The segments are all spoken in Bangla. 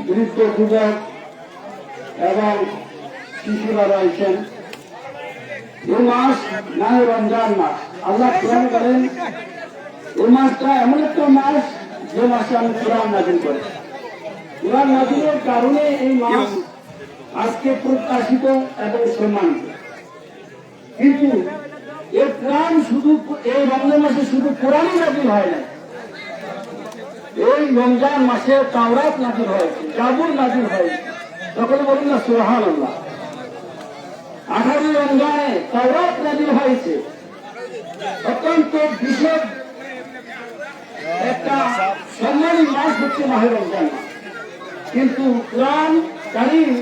বৃদ্ধ যুবক এবং শিশুরা রয়েছেন। এই মাস মাহে রমজান মাস। আল্লাহ কোরআন বলেন এই মাসটা এমন একটা মাস যে মাসে আমি কোরআন নাযিল করি। কোরআন নাযিলের কারণে এই মাস আজকে প্রত্যাশিত এবং সম্মানিত। কিন্তু এই কোরআন শুধু এই রমজান মাসে শুধু কোরআনই নাযিল হয় না, এই রমজান মাসে তাওরাত নাযিল হয়েছে, জাবুর নাযিল হয়েছে। সকলে বলুন না সুবহানাল্লাহ। 18 রমজানে তাওরাত নাযিল হয়েছে। অত্যন্ত বিশেষ একটা সম্মানী মাস হচ্ছে মাহে রমজান মাস। কিন্তু কোরআন কারীম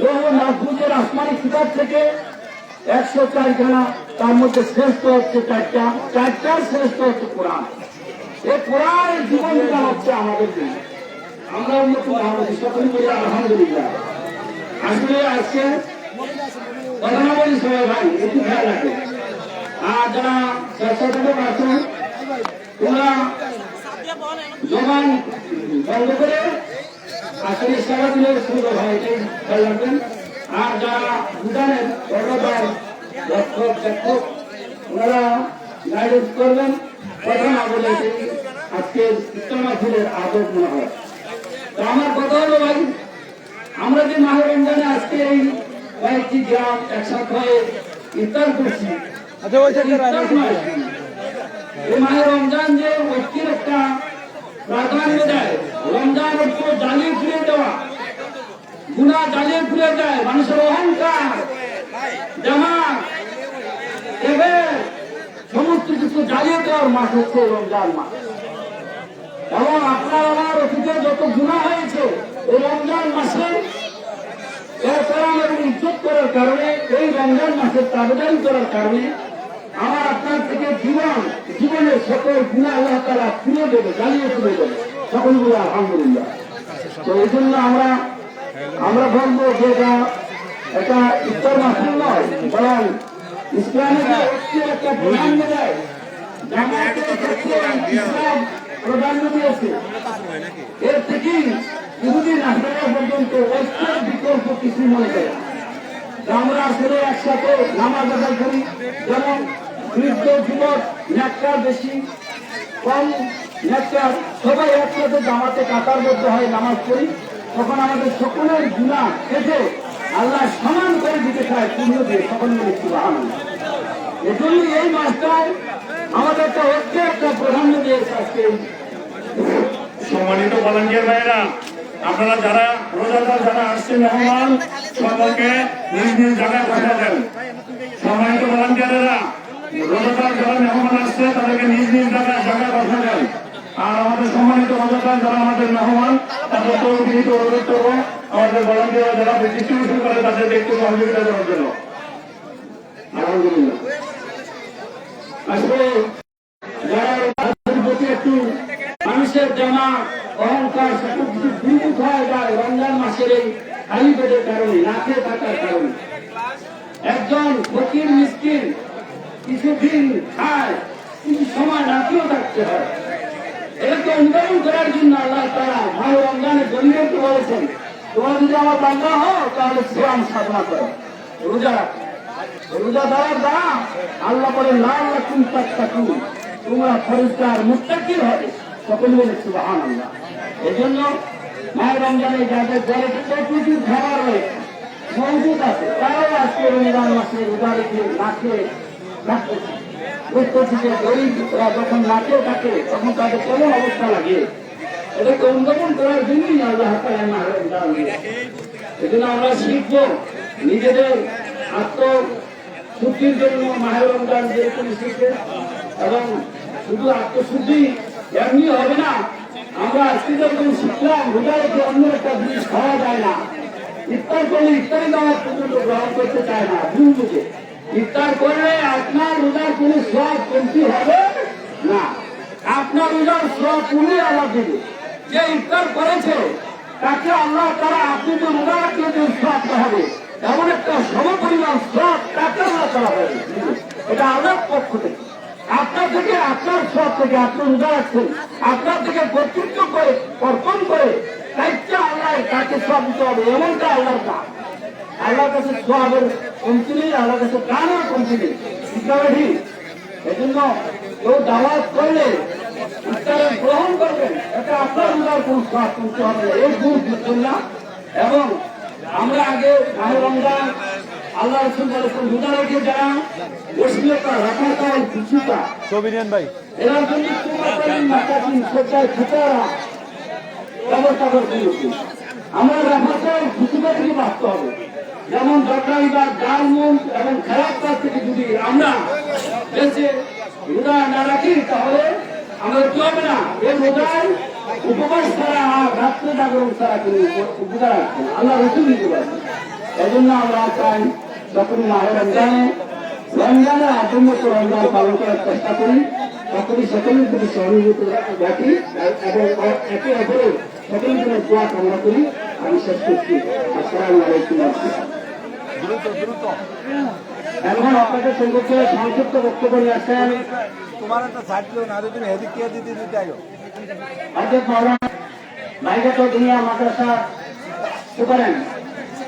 লৌহ মাহফুজের আসমানি কিতাব থেকে 104 খানা, তার মধ্যে শ্রেষ্ঠ হচ্ছে চারটার শ্রেষ্ঠ হচ্ছে কোরআন। এই কোরআনের জীবন বিধান হচ্ছে আমাদের জন্য। আমরা উন্নত বাংলাদেশ সকলে বলি আলহামদুলিল্লাহ। আসলে আজকে কথা না বলি সবাই ভাই একটু খেয়াল রাখে। আর যারা স্বেচ্ছাসেবক আছেন তোমরা জবান বন্ধ করে আসলে সারা দিলে সুন্দর হয়, এটাই খেয়াল রাখবেন। আর যারা ভুটানের সর্বদার রক্ষক ওনারা গাইডেন্স করবেন, কথা না বলে আজকে ইফতার মাহফিলের আদব মনে হয়। তো আমার কথা হলো ভাই, আমরা যে মাহে রমজানে আজকে এই কয়েকটি গ্রাম একসাথে হয়ে ইফতার করছি, এই মাহে রমজান যে ঐক্যের একটা প্রাধান্য দেয়। রমজান ঐক্য জ্বালিয়ে ফিরে দেওয়া, গুনাহ জ্বালিয়ে ফিরে দেয়, মানুষের অহংকার জামাত এবার সমস্ত কিছু জ্বালিয়ে দেওয়ার মাস হচ্ছে রমজান মাস। এবং আপনার আমার অতীতে যত গুনাহ হয়েছে এই রমজান মাসে এহতেরাম এবং ইজ্জত করার কারণে, এই রমজান মাসের তাবেদারি করার কারণে আমার আপনার থেকে জীবনের সকল গুনাহ আল্লাহ তাআলা ফিরে দেবে, জ্বালিয়ে ফিরে দেবে। সকল বলে আলহামদুলিল্লাহ। তো এই জন্য আমরা বলবো যে এটা ইফতার মাহফিল নয়, বরং ইসলামের একটা প্রাধান্য দেয়। জামাতের ক্ষেত্রে ইসলাম প্রাধান্য দিয়েছে। এর থেকে ইহুদি নাসারা পর্যন্ত ঐক্যের বিকল্প কিছু মনে করে। আমরা আসলে একসাথে নামাজ আদায় করি, যেমন বৃদ্ধ যুবক নেককার বেশি কম নেককার সবাই একসাথে জামাতে কাতারবদ্ধ হয় নামাজ পড়ি, তখন আমাদের সকলের গুনাহ কেটে আল্লাহ সমান করে দিতে চায়, পূর্ণ দিয়ে সকল মিলে সুবহানাল্লাহ। এজন্য এই মাসটায় আমাদের একটা ঐক্যে একটা প্রাধান্য দিয়েছে। আজকে সম্মানিত ভলান্টিয়ার ভাইয়েরা, আপনারা যারা রোজাদার যারা আসছেন মেহমান, সকলকে নিজ নিজ জায়গায় বসা দেন। সম্মানিত ভলান্টিয়ারেরা, রোজাদার যারা মেহমান আসছে তাদেরকে নিজ নিজ জায়গায় বসা দেন। আর আমাদের সম্মানিত রোজাদার যারা আমাদের মেহমান, তাদেরকে বিনীত অনুরোধ করবো আমাদের ভলান্টিয়ার যারা ডিস্ট্রিবিউশন করে তাদেরকে একটু সহযোগিতা দেওয়ার জন্য। আলহামদুলিল্লাহ। আসলে যারা প্রতি একটু মানুষের জামা অহংকার সকল কিছু দুর্মুখ হয়ে যায় রমজান মাসের এই খালি পেটের কারণে, না খেয়ে থাকার কারণে। একজন ফকির মিসকিন কিছুদিন খায়, কিছু সময় না খেয়েও থাকতে হয়। এটাকে অনুধাবন করার জন্য আল্লাহ তাআলা মাহে রমজানের জন্যকে বলেছেন, তোমরা যদি আমার বান্দা হও তাহলে সিয়াম সাধনা করো, রোজা রাখো। রোজা ধরার দ্বারা আল্লাহ বলে লাআল্লাকুম তাত্তাকুন, তোমরা ফরজগার মুত্তাকি হবে। সকল বলে সুবহানাল্লাহ। এই জন্য মাহে রমজানে যাদের ঘরে প্রচুর খাবার রয়েছে, মজুদ আছে, তারাও আজকে রমজান মাসে রোজা রেখে না খেয়ে থাকতেছে। বুঝতেছি যে গরিবরা যখন না খেয়ে থাকে তখন তাদের কেমন অবস্থা লাগে। এটাকে অনুধাবন করার জন্যই আল্লাহ তাআলা মাহে রমজান দিয়েছে। এই জন্য আমরা শিখবো নিজেদের আত্মশুদ্ধির জন্য মাহে রমজান যেরকম শিখবে, এবং শুধু আত্মশুদ্ধি এমনি হবে না। আমরা আজকে যখন শিখলাম রোজা রেখে অন্য একটা জিনিস খাওয়া যায় না, ইফতার করলে ইফতারি নামাজ পর্যন্ত গ্রহণ করতে চায় না, ভুল বুঝে। ইফতার করলে আপনার রোজার কোন সওয়াব কমতি হবে না, আপনার রোজার সওয়াব পুরো আল্লাহ দেবে। যে ইফতার করেছে তাকে আল্লাহ তাআলা আপনি যে রোজা রাখলে যে সওয়াবটা হবে এমন একটা সমপরিমাণ সওয়াব তাকে আল্লাহ তাআলা দেবে। এটা আল্লাহর পক্ষ থেকে। আপনার থেকে, আপনার সব থেকে আপনি রোজা রাখছেন, আপনার থেকে কর্তৃত্ব করে অর্পণ করে দায়িত্ব আল্লাহ তাকে সব দিতে হবে, এমনটা আল্লাহর কাজ। আল্লাহর কাছে সবের কমতি নেই, আল্লাহর কাছে প্রাণের কমতি নেই। ঠিক এজন্য কেউ দাওয়াত করলে ইফতারে গ্রহণ করবেন, এটা আপনার রোজার কোন সব কমতে হবে না, এই গুণ দিচ্ছেন না। এবং আমরা আগে মাহে রমজান আল্লাহ রসুল বলেছেন রোজা রেখে যারা অশ্লীলতা, রাখাল, কিছুটা এরা জন্য ব্যবস্থা করে দিয়েছি। আমরা রাখাল কিছুটা থেকে বাঁচতে হবে। যেমন দরকারি বা গালমন্দ এবং খারাপ কাজ থেকে যদি আমরা বেঁচে রোজা না রাখি তাহলে আমাদের কি হবে না, এই রোজায় উপবাস ছাড়া আর রাত্রে জাগরণ ছাড়া কিন্তু উপকার আসবে না, আল্লাহ রসুল দিতে পারবে। এই জন্য আমরা চাই যখন মাহে রমজানের আদমত রমজান পালন করার চেষ্টা করি, তখনই সকলের প্রতি সহানুভূতি রাখি এবং একে অপরের সকলের জন্য দোয়া কামনা করি। আমি শেষ করছি। আসসালামু আলাইকুম। এখন আপনাদের সম্পর্কে সংক্ষিপ্ত বক্তব্য নিয়ে আসেন তোমার একটা ছাড়লো না, তুমি হেদিক কে দিতে দিতে আইও। অর্থাৎ মাওলানা বাইগত দুনিয়া মাদ্রাসা সুপারেন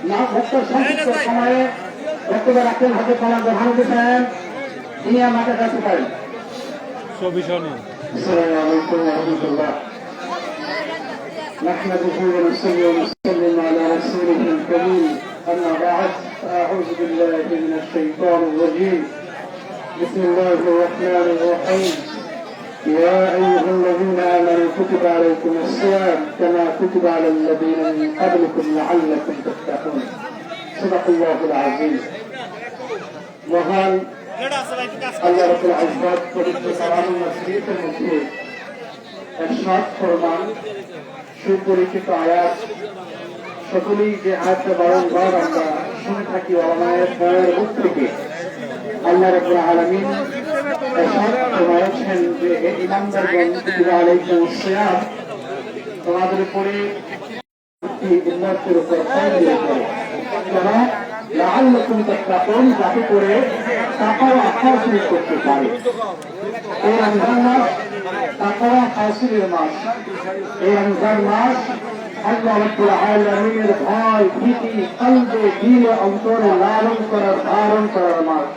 না ভক্তর সংক্ষিপ্ত সময়ে বক্তব্য রাখেন হজরত মাওলানা হামিদ সাহেব দুনিয়া মাদ্রাসা সুপারেন। আসসালামু আলাইকুম ওয়া রাহমাতুল্লাহ। نحمده ونصلي ونسلم على رسوله الكريم. أما بعد فأعوذ بالله من الشيطان الرجيم. بسم الله الرحمن الرحيم. يا أيها الذين آمنوا كتب عليكم الصيام كما كتب على الذين من قبلكم لعلكم تتقون. صدق الله العظيم. মহান আল্লাহ রাব্বুল ইজ্জত পবিত্র কোরআন শরীফের মধ্যে ইরশাদ ফরমান, সুপরিচিত আয়াত, সকলেই যে আয়াতটা বারংবার আমরা শুনে থাকি ওলামায়ে কেরামের মুখ থেকে। আল্লাহ রাব্বুল আলামিন ইরশাদ ফরমাচ্ছেন যে হে ঈমানদারগণ, কুতিবা আলাইকুমুস সিয়াম, তোমাদের উপরে উম্মতের উপর ফরজ করে কেন, লাআল্লাকুম তাত্তাকুন, যাতে করে তাকওয়া হাসিল করতে পারে। এই রমজান মাস তাকওয়া হাসিলের মাস। এই রমজান মাস আল্লাহ রাব্বুল আলামিনের ভয় ভীতি কলবে দিলে অন্তরে লালন করার ধারণ করার মাস।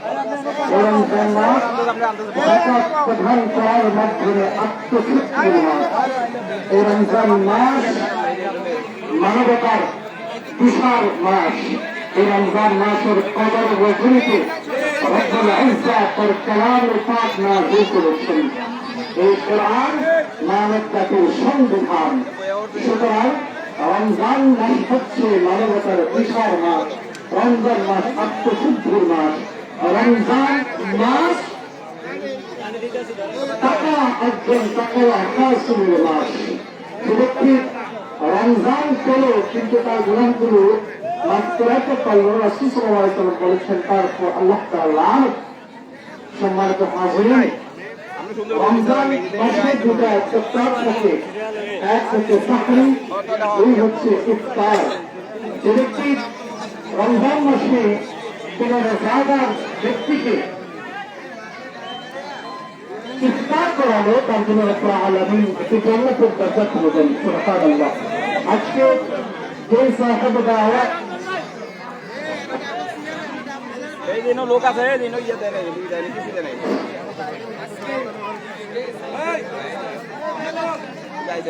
এই রমজান মাস জাকাত প্রদান করার মাধ্যমে আত্মশুদ্ধির মাস। এই রমজান মাস মানবতার তুষার মাস। এই রমজান মাসের কদর রজনীতে রব্বুল ইজ্জত তার কালামের পাক নাযিল করেছেন। এই কোরআন মানব জাতির সংবিধান। সুতরাং রমজান মাস হচ্ছে মানবতার তুষার মাস। রমজান মাস আত্মশুদ্ধির মাস। রমজান মাস তাকওয়া অর্জন, তাকওয়া হাসিলের মাস। সুরক্ষিত রমজান পেল কিন্তু তার গুনাহগুলো মাফ করাতে পারল না। রাসূল সাল্লাল্লাহু আলাইহি ওয়াসাল্লাম বলেছেন তারপর আল্লাহ তাআলা। সম্মানিত হাজিরিন, রমজান মাসে দুটো ইফতার থাকে, এক হচ্ছে সাহরি, দুই হচ্ছে ইফতার। যে ব্যক্তি রমজান মাসে কোন রোজাদার ব্যক্তিকে ইফতার করালো তার জন্য রব্বুল আলামিন একটি জান্নাতের দরজা খুলে দেন। সুবহানাল্লাহ। আজকে যে সাহেব দাওয়াত এই দিন লোক আছে, এই দিন ইয়ে দেয় কিছু দেয় নাই। যাই